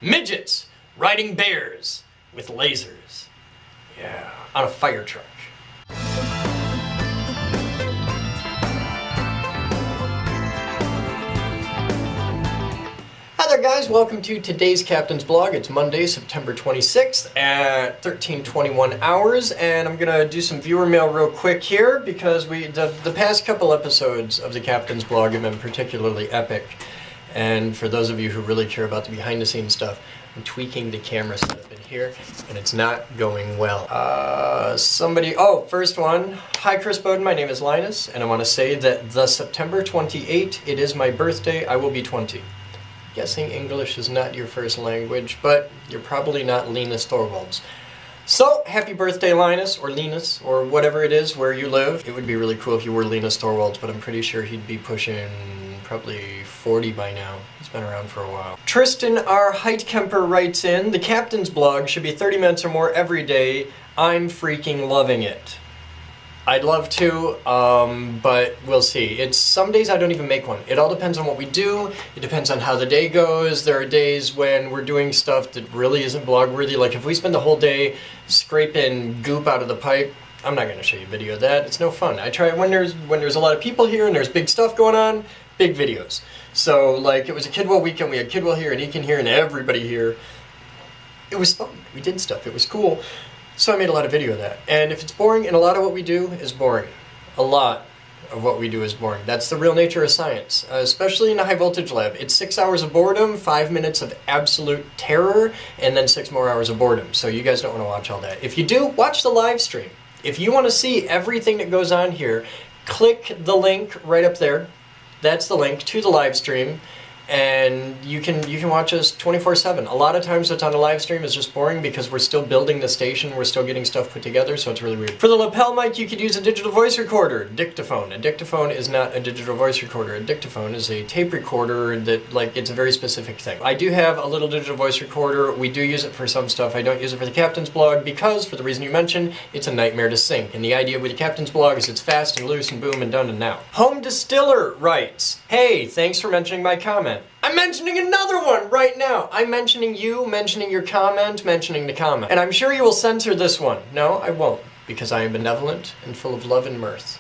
Midgets riding bears with lasers. Yeah, on a fire truck. Hi there guys, welcome to today's Captain's Blog. It's Monday, September 26th at 13:21 hours, and I'm gonna do some viewer mail real quick here because the past couple episodes of the Captain's Blog have been particularly epic. And for those of you who really care about the behind-the-scenes stuff, I'm tweaking the camera setup in here, and it's not going well. First one. Hi Chris Boden, my name is Linus, and I want to say that the September 28th, it is my birthday, I will be 20. Guessing English is not your first language, but you're probably not Linus Torvalds. So, happy birthday Linus, or Linus, or whatever it is where you live. It would be really cool if you were Linus Torvalds, but I'm pretty sure he'd be pushing probably 40 by now. He's been around for a while. Tristan R. Heitkemper writes in, the Captain's Blog should be 30 minutes or more every day. I'm freaking loving it. I'd love to, but we'll see. Some days I don't even make one. It all depends on what we do. It depends on how the day goes. There are days when we're doing stuff that really isn't blog worthy. Like if we spend the whole day scraping goop out of the pipe, I'm not going to show you a video of that. It's no fun. I try when there's a lot of people here and there's big stuff going on, big videos. So like it was a Kidwell weekend. We had Kidwell here and Ekin here and everybody here. It was fun. We did stuff. It was cool. So I made a lot of video of that. And if it's boring, and a lot of what we do is boring. A lot of what we do is boring. That's the real nature of science, especially in a high voltage lab. It's 6 hours of boredom, 5 minutes of absolute terror, and then 6 more hours of boredom. So you guys don't want to watch all that. If you do, watch the live stream. If you want to see everything that goes on here, click the link right up there. That's the link to the live stream. And you can watch us 24/7. A lot of times what's on the live stream is just boring because we're still building the station, we're still getting stuff put together, so it's really weird. For the lapel mic, you could use a digital voice recorder, dictaphone. A dictaphone is not a digital voice recorder. A dictaphone is a tape recorder that, like, it's a very specific thing. I do have a little digital voice recorder. We do use it for some stuff. I don't use it for the Captain's Blog because, for the reason you mentioned, it's a nightmare to sync. And the idea with the Captain's Blog is it's fast and loose and boom and done and now. Home Distiller writes, hey, thanks for mentioning my comment. I'm mentioning another one right now. I'm mentioning you, mentioning your comment, mentioning the comment. And I'm sure you will censor this one. No, I won't, because I am benevolent and full of love and mirth.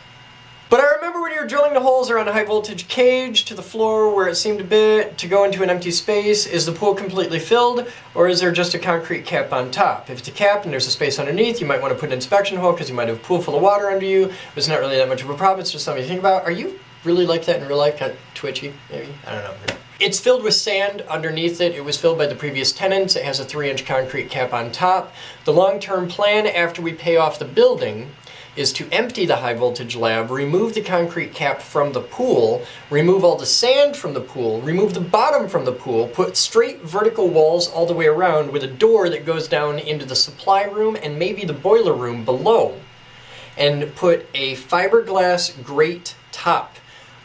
But I remember when you were drilling the holes around a high voltage cage to the floor where it seemed a bit to go into an empty space. Is the pool completely filled, or is there just a concrete cap on top? If it's a cap and there's a space underneath, you might want to put an inspection hole because you might have a pool full of water under you. But it's not really that much of a problem. It's just something to think about. Are you really like that in real life? Kind of twitchy, maybe? I don't know. It's filled with sand underneath it. It was filled by the previous tenants. It has a 3-inch concrete cap on top. The long-term plan after we pay off the building is to empty the high voltage lab, remove the concrete cap from the pool, remove all the sand from the pool, remove the bottom from the pool, put straight vertical walls all the way around with a door that goes down into the supply room and maybe the boiler room below, and put a fiberglass grate top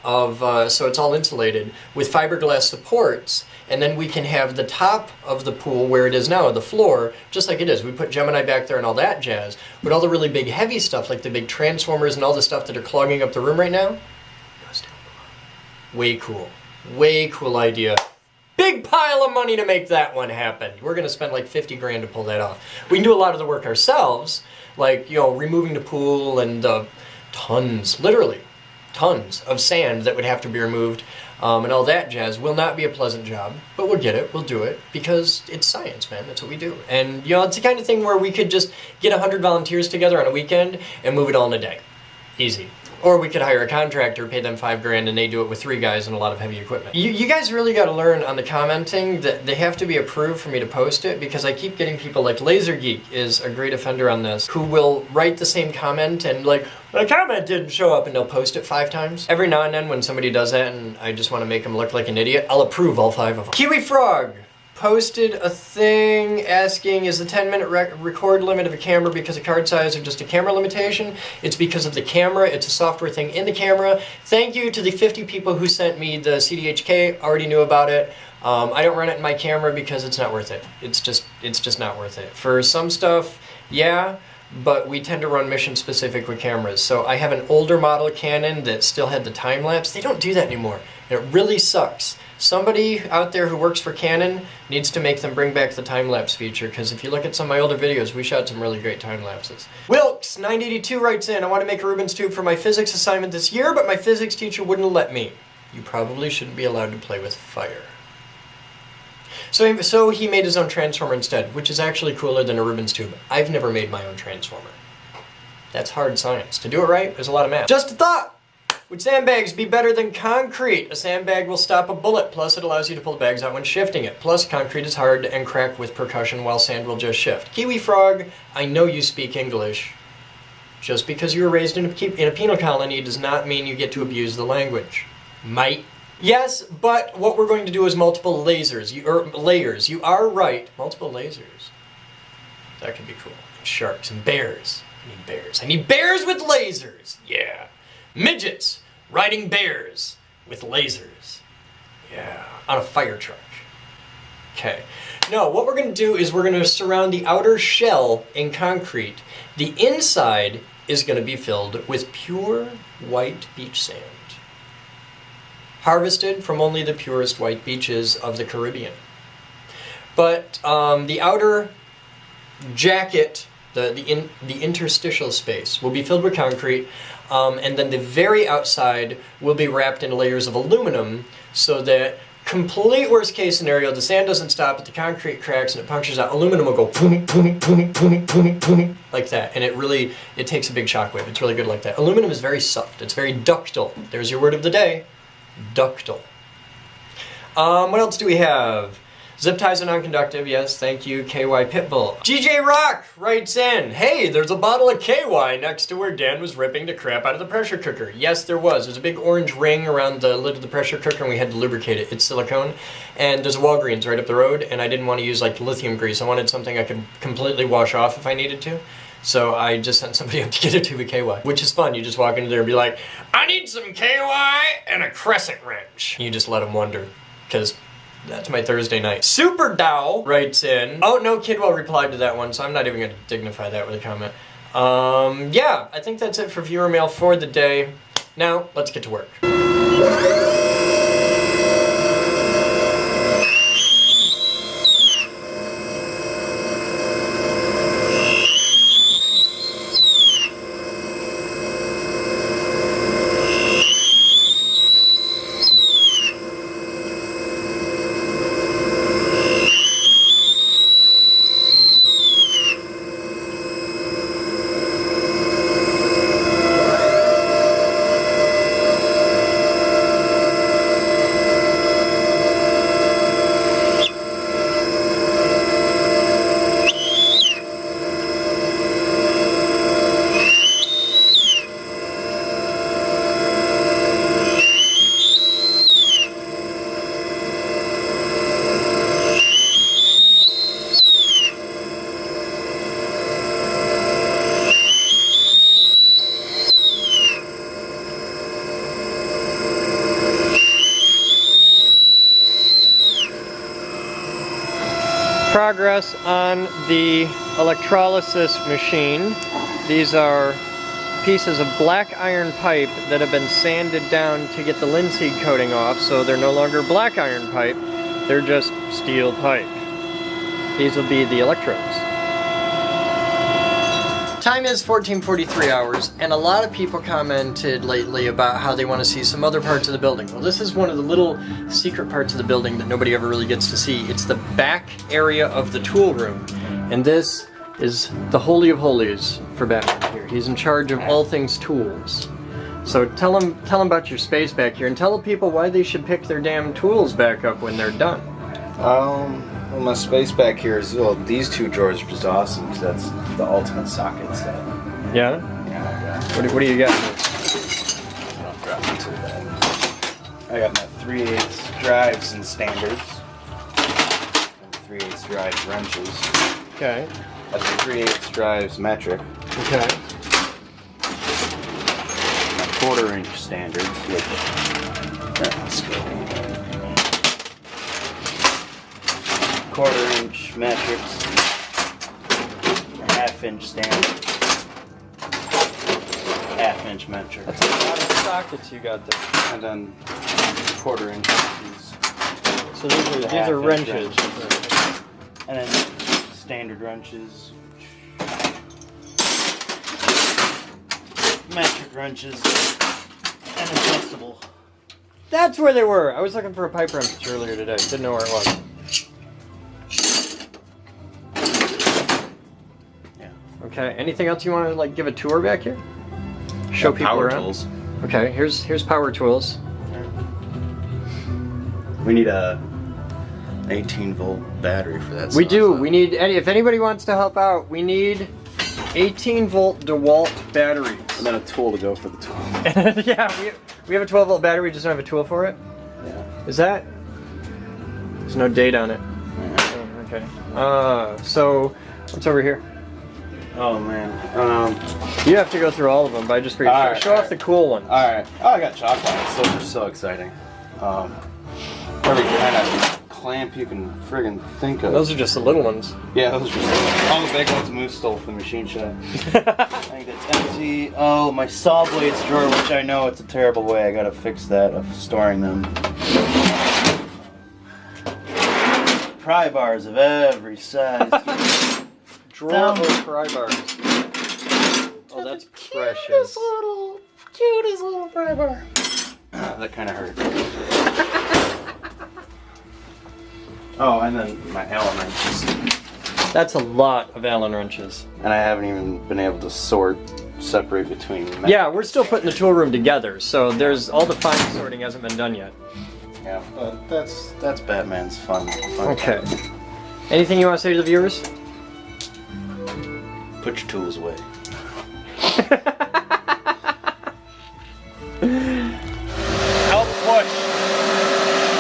so it's all insulated with fiberglass supports, and then we can have the top of the pool where it is now, the floor, just like it is. We put Gemini back there and all that jazz, but all the really big heavy stuff like the big transformers and all the stuff that are clogging up the room right now goes down below. Way cool idea. Big pile of money to make that one happen. We're gonna spend like 50 grand to pull that off. We can do a lot of the work ourselves, like, you know, removing the pool and tons, literally tons of sand that would have to be removed and all that jazz. Will not be a pleasant job, but we'll get it, we'll do it, because it's science, man, that's what we do. And, you know, it's the kind of thing where we could just get 100 volunteers together on a weekend and move it all in a day. Easy. Or we could hire a contractor, pay them 5 grand, and they do it with 3 guys and a lot of heavy equipment. You guys really got to learn on the commenting that they have to be approved for me to post it, because I keep getting people like Laser Geek is a great offender on this, who will write the same comment and like, my comment didn't show up, and they'll post it 5 times. Every now and then when somebody does that and I just want to make them look like an idiot, I'll approve all 5 of them. KiwiFrog posted a thing asking, is the 10-minute record limit of a camera because of card size or just a camera limitation? It's because of the camera. It's a software thing in the camera. Thank you to the 50 people who sent me the CDHK. Already knew about it. I don't run it in my camera because it's not worth it. It's just not worth it. For some stuff, yeah. but we tend to run mission specific with cameras. So I have an older model Canon that still had the time lapse. They don't do that anymore. It really sucks. Somebody out there who works for Canon needs to make them bring back the time-lapse feature, because if you look at some of my older videos, we shot some really great time-lapses. Wilkes982 writes in, I want to make a Rubik's Cube for my physics assignment this year, but my physics teacher wouldn't let me. You probably shouldn't be allowed to play with fire. So he made his own transformer instead, which is actually cooler than a Rubik's Cube. I've never made my own transformer. That's hard science. To do it right, there's a lot of math. Just a thought! Would sandbags be better than concrete? A sandbag will stop a bullet, plus it allows you to pull the bags out when shifting it. Plus, concrete is hard and crack with percussion, while sand will just shift. KiwiFrog, I know you speak English. Just because you were raised in a penal colony does not mean you get to abuse the language. Might. Yes, but what we're going to do is multiple lasers. Layers. You are right. Multiple lasers. That could be cool. And sharks and bears. I need bears. I need bears with lasers! Yeah. Midgets riding bears with lasers. Yeah. On a fire truck. Okay. No, what we're going to do is we're going to surround the outer shell in concrete. The inside is going to be filled with pure white beach sand. Harvested from only the purest white beaches of the Caribbean. But the outer jacket, the interstitial space, will be filled with concrete. And then the very outside will be wrapped in layers of aluminum, so that, complete worst case scenario, the sand doesn't stop, but the concrete cracks and it punctures out. Aluminum will go boom, boom, boom, boom, boom, boom, like that. And it takes a big shockwave. It's really good like that. Aluminum is very soft. It's very ductile. There's your word of the day. Ductile. What else do we have? Zip ties are non-conductive, yes, thank you, KY Pitbull. GJ Rock writes in, hey, there's a bottle of KY next to where Dan was ripping the crap out of the pressure cooker. Yes, there was. There's a big orange ring around the lid of the pressure cooker and we had to lubricate it. It's silicone. And there's a Walgreens right up the road, and I didn't want to use like lithium grease. I wanted something I could completely wash off if I needed to. So I just sent somebody up to get a tube of KY, which is fun. You just walk into there and be like, I need some KY and a crescent wrench. You just let them wonder, because that's my Thursday night. Super Dow writes in, oh no, Kidwell replied to that one, so I'm not even going to dignify that with a comment. Yeah, I think that's it for viewer mail for the day. Now, let's get to work. Progress on the electrolysis machine. These are pieces of black iron pipe that have been sanded down to get the linseed coating off, so they're no longer black iron pipe, they're just steel pipe. These will be the electrodes. Time is 14:43 hours, and a lot of people commented lately about how they want to see some other parts of the building. Well, this is one of the little secret parts of the building that nobody ever really gets to see. It's the back area of the tool room, and this is the holy of holies for Batman here. He's in charge of all things tools. So tell him about your space back here, and tell the people why they should pick their damn tools back up when they're done. Well, my space back here is, well, these two drawers are just awesome because that's the ultimate socket set. Yeah? Yeah. What do you got? I don't drop it too bad. I got my 3/8 drives and standards. And 3/8 drive wrenches. Okay. That's a 3/8 drives metric. Okay. My 1/4-inch standards, which, let's go. 1/4-inch metrics, a 1/2-inch standard, half-inch metric. That's a lot of sockets you got there. And then 1/4 inch wrenches. So these are wrenches. And then standard wrenches. Metric wrenches. And adjustable. That's where they were. I was looking for a pipe wrench earlier today. Didn't know where it was. Yeah. Okay. Anything else you want to like give a tour back here? Show people power around. tools. Okay. Here's power tools. We need a 18-volt battery for that. We do. We need. If anybody wants to help out, we need 18-volt DeWalt batteries. And then a tool to go for the tool. Yeah, we have a 12-volt battery. We just don't have a tool for it. Yeah. Is that? There's no date on it. Yeah. Oh, okay. So what's over here? Oh man. You have to go through all of them, but I just figured show off the cool ones. All right. Oh, I got chalk lines. Those are so exciting. Every kind of clamp you can friggin' think of. Those are just the little ones. Yeah, those are just all the big ones Moose stole from the machine shop. I think that's empty. Oh, my saw blades drawer, which I know it's a terrible way. I gotta fix that of storing them. Pry bars of every size. Drawer of pry bars. Oh, that's precious. Cutest little pry bar. That kind of hurt. Oh, and then my Allen wrenches. That's a lot of Allen wrenches. And I haven't even been able to separate between them. Yeah, we're still putting the tool room together, so there's all the fine sorting hasn't been done yet. Yeah, but that's Batman's fun. Okay. Anything you want to say to the viewers? Put your tools away. Help push.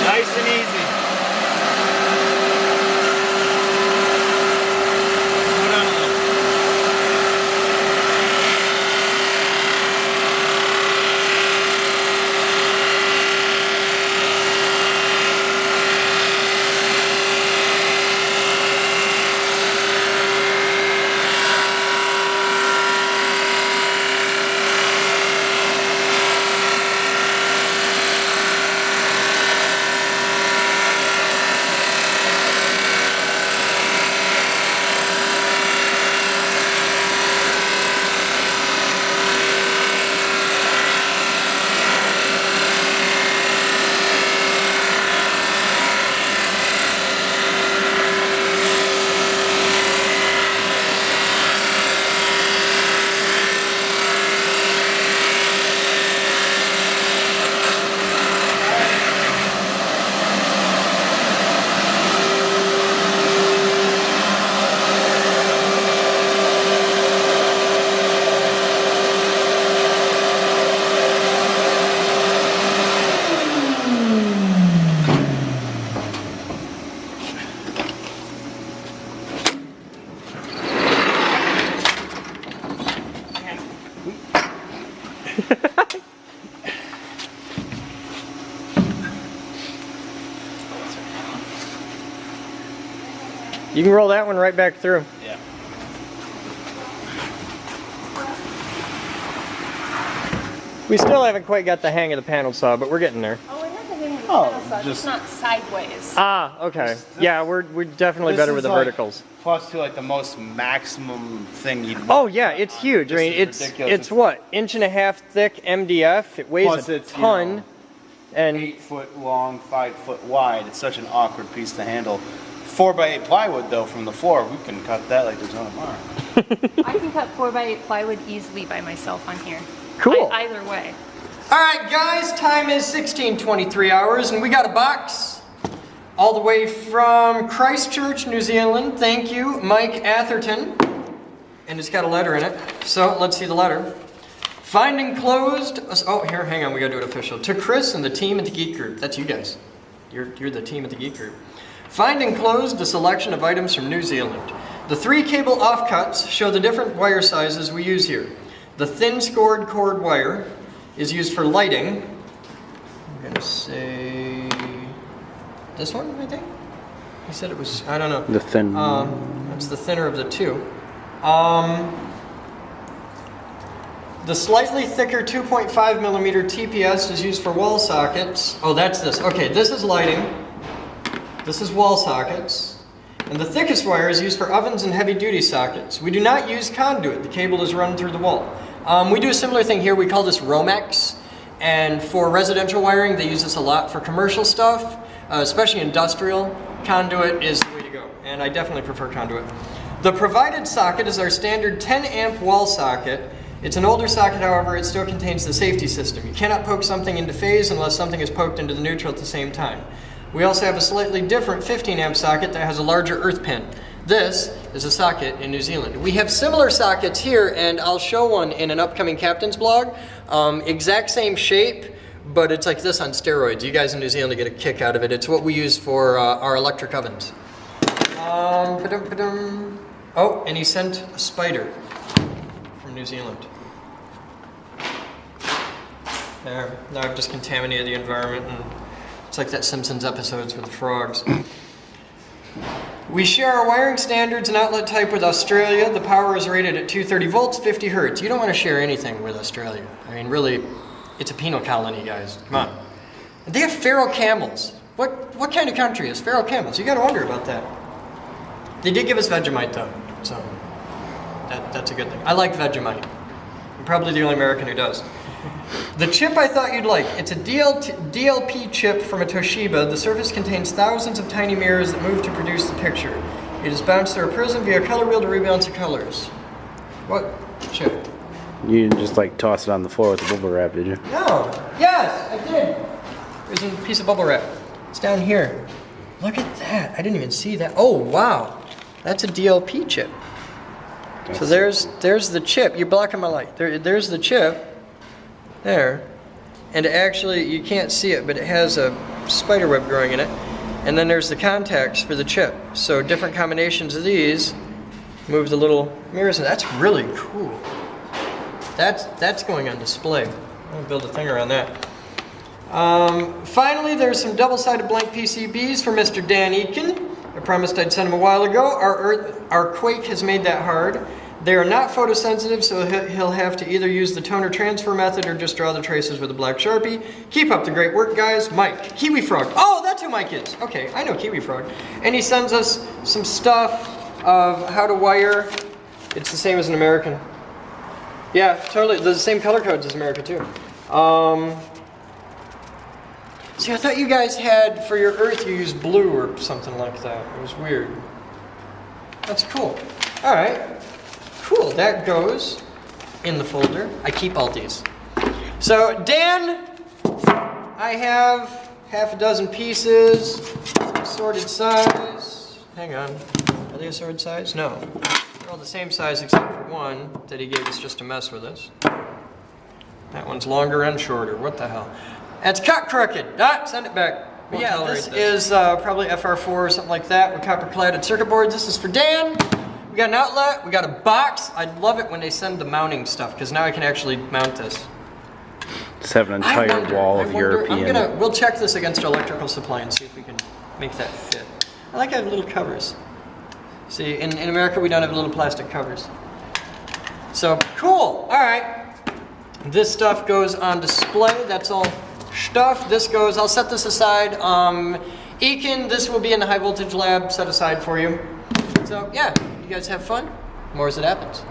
Nice and easy. Slow down a little. You can roll that one right back through. Yeah. We still haven't quite got the hang of the panel saw, but we're getting there. Oh, it has a hang of the panel saw, just not sideways. Ah, okay. Yeah, we're definitely better with the verticals. Plus to like the most maximum thing you'd want. Oh yeah, it's huge. I mean, it's what, 1.5 inch thick MDF. It weighs Plus a it's, ton. You know, and 8 foot long, 5 foot wide. It's such an awkward piece to handle. 4x8 plywood though from the floor, we can cut that like there's no tomorrow. I can cut 4x8 plywood easily by myself on here. Cool. Either way. All right, guys, time is 16:23 hours, and we got a box all the way from Christchurch, New Zealand. Thank you, Mike Atherton. And it's got a letter in it. So let's see the letter. Find enclosed. Oh, here, hang on. We gotta do it official. To Chris and the team at the Geek Group. That's you guys. You're the team at the Geek Group. Find enclosed a selection of items from New Zealand. The 3 cable offcuts show the different wire sizes we use here. The thin scored cord wire is used for lighting. I'm gonna say this one, I think. He said it was, I don't know. The thin. It's the thinner of the two. The slightly thicker 2.5 millimeter TPS is used for wall sockets. Oh, that's this. Okay, this is lighting. This is wall sockets. And the thickest wire is used for ovens and heavy duty sockets. We do not use conduit. The cable is run through the wall. We do a similar thing here. We call this Romex. And for residential wiring, they use this a lot. For commercial stuff, especially industrial, conduit is the way to go. And I definitely prefer conduit. The provided socket is our standard 10 amp wall socket. It's an older socket, however, it still contains the safety system. You cannot poke something into phase unless something is poked into the neutral at the same time. We also have a slightly different 15 amp socket that has a larger earth pin. This is a socket in New Zealand. We have similar sockets here, and I'll show one in an upcoming Captain's blog. Exact same shape, but it's like this on steroids. You guys in New Zealand get a kick out of it. It's what we use for our electric ovens. Oh, and he sent a spider from New Zealand. There. Now I've just contaminated the environment, and it's like that Simpsons episodes with the frogs. We share our wiring standards and outlet type with Australia. The power is rated at 230 volts, 50 hertz. You don't want to share anything with Australia. I mean, really, it's a penal colony, guys. Come on. And they have feral camels. What kind of country is feral camels? You got to wonder about that. They did give us Vegemite, though, so that's a good thing. I like Vegemite. I'm probably the only American who does. The chip I thought you'd like. It's a DLP chip from a Toshiba. The surface contains thousands of tiny mirrors that move to produce the picture. It is bounced through a prism via color wheel to rebalance the colors. What chip? You didn't just like toss it on the floor with the bubble wrap, did you? No. Yes, I did. There's a piece of bubble wrap. It's down here. Look at that. I didn't even see that. Oh, wow. That's a DLP chip. So there's the chip. You're blocking my light. There's the chip. There. And actually, you can't see it, but it has a spider web growing in it. And then there's the contacts for the chip. So different combinations of these move the little mirrors. And that's really cool. That's going on display. I'm going to build a thing around that. Finally, there's some double-sided blank PCBs for Mr. Dan Eakin. I promised I'd send him a while ago. Our Quake has made that hard. They are not photosensitive, so he'll have to either use the toner transfer method or just draw the traces with a black Sharpie. Keep up the great work, guys. Mike, KiwiFrog. Oh, that's who Mike is. Okay, I know KiwiFrog. And he sends us some stuff of how to wire. It's the same as an American. Yeah, totally. The same color codes as America, too. See, I thought you guys had, for your earth, you used blue or something like that. It was weird. That's cool. All right. Cool. That goes in the folder. I keep all these. So, Dan, I have half a dozen pieces, assorted size. Hang on. Are they assorted size? No. They're all the same size except for one that he gave us just to mess with us. That one's longer and shorter. What the hell? That's cut crooked. Ah, send it back. But yeah, this is probably FR4 or something like that with copper-cladded circuit boards. This is for Dan. We got an outlet. We got a box. I love it when they send the mounting stuff because now I can actually mount this. Just have an entire wall of European. We'll check this against our electrical supply and see if we can make that fit. I like having little covers. See, in America we don't have little plastic covers. So cool. All right. This stuff goes on display. That's all stuff. This goes. I'll set this aside. Eakin, this will be in the high voltage lab set aside for you. So yeah, you guys have fun. More as it happens.